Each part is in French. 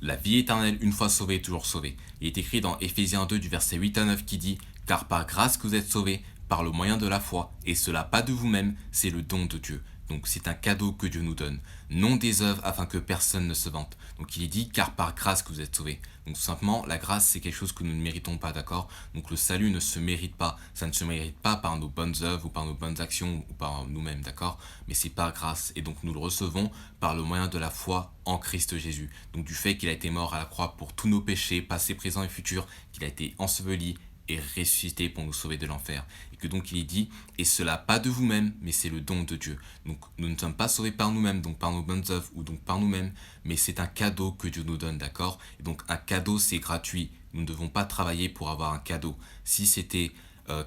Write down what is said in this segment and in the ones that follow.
la vie éternelle une fois sauvé, toujours sauvé. Il est écrit dans Éphésiens 2 du verset 8 à 9 qui dit « Car par grâce que vous êtes sauvés, par le moyen de la foi, et cela pas de vous-même, c'est le don de Dieu. » Donc c'est un cadeau que Dieu nous donne, non des œuvres afin que personne ne se vante. Donc il est dit car par grâce que vous êtes sauvés. Donc tout simplement, la grâce c'est quelque chose que nous ne méritons pas, d'accord? Donc le salut ne se mérite pas, ça ne se mérite pas par nos bonnes œuvres ou par nos bonnes actions ou par nous-mêmes, d'accord? Mais c'est par grâce et donc nous le recevons par le moyen de la foi en Christ Jésus. Donc du fait qu'il a été mort à la croix pour tous nos péchés, passés, présents et futurs, qu'il a été enseveli et ressuscité pour nous sauver de l'enfer. Et que donc il est dit, et cela pas de vous-même, mais c'est le don de Dieu. Donc nous ne sommes pas sauvés par nous-mêmes, donc par nos bonnes œuvres ou donc par nous-mêmes, mais c'est un cadeau que Dieu nous donne, d'accord? Et donc un cadeau c'est gratuit. Nous ne devons pas travailler pour avoir un cadeau. Si c'était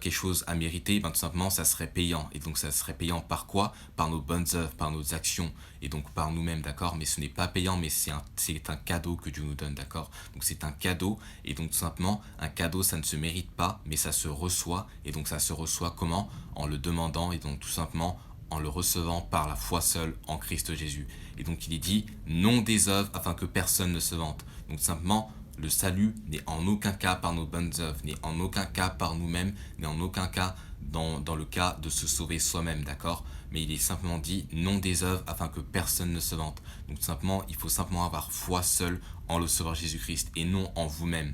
quelque chose à mériter, ben, tout simplement ça serait payant. Et donc ça serait payant par quoi? Par nos bonnes œuvres, par nos actions et donc par nous-mêmes, d'accord? Mais ce n'est pas payant, mais c'est un cadeau que Dieu nous donne, d'accord? Donc c'est un cadeau et donc tout simplement un cadeau ça ne se mérite pas, mais ça se reçoit et donc ça se reçoit comment? En le demandant et donc tout simplement en le recevant par la foi seule en Christ Jésus. Et donc il est dit non des œuvres afin que personne ne se vante. Donc simplement le salut n'est en aucun cas par nos bonnes œuvres, n'est en aucun cas par nous-mêmes, n'est en aucun cas dans le cas de se sauver soi-même, d'accord? Mais il est simplement dit non des œuvres afin que personne ne se vante. Donc simplement, il faut simplement avoir foi seule en le Sauveur Jésus-Christ et non en vous-même.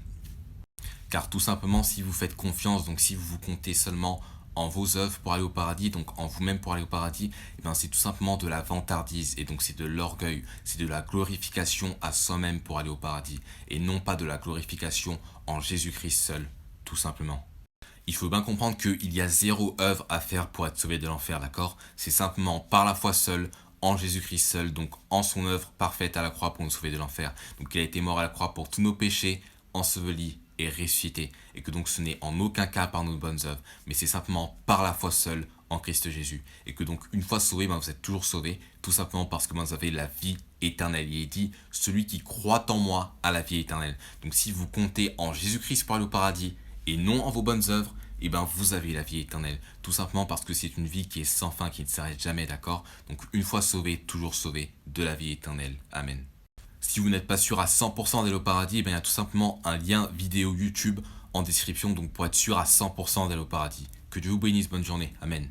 Car tout simplement, si vous faites confiance, donc si vous vous comptez seulement en vos œuvres pour aller au paradis, donc en vous-même pour aller au paradis, eh bien c'est tout simplement de la vantardise et donc c'est de l'orgueil, c'est de la glorification à soi-même pour aller au paradis et non pas de la glorification en Jésus-Christ seul, tout simplement. Il faut bien comprendre qu'il y a zéro œuvre à faire pour être sauvé de l'enfer, d'accord? C'est simplement par la foi seule, en Jésus-Christ seul, donc en son œuvre parfaite à la croix pour nous sauver de l'enfer. Donc il a été mort à la croix pour tous nos péchés, enseveli et ressuscité. Et que donc ce n'est en aucun cas par nos bonnes œuvres, mais c'est simplement par la foi seule en Christ Jésus. Et que donc une fois sauvé, ben, vous êtes toujours sauvé, tout simplement parce que ben, vous avez la vie éternelle. Il est dit, celui qui croit en moi a la vie éternelle. Donc si vous comptez en Jésus-Christ pour aller au paradis, et non en vos bonnes œuvres, et ben vous avez la vie éternelle. Tout simplement parce que c'est une vie qui est sans fin, qui ne s'arrête jamais, d'accord? Donc une fois sauvé, toujours sauvé de la vie éternelle. Amen. Si vous n'êtes pas sûr à 100% d'aller au paradis, eh bien, il y a tout simplement un lien vidéo YouTube en description, donc pour être sûr à 100% d'aller au paradis. Que Dieu vous bénisse, bonne journée. Amen.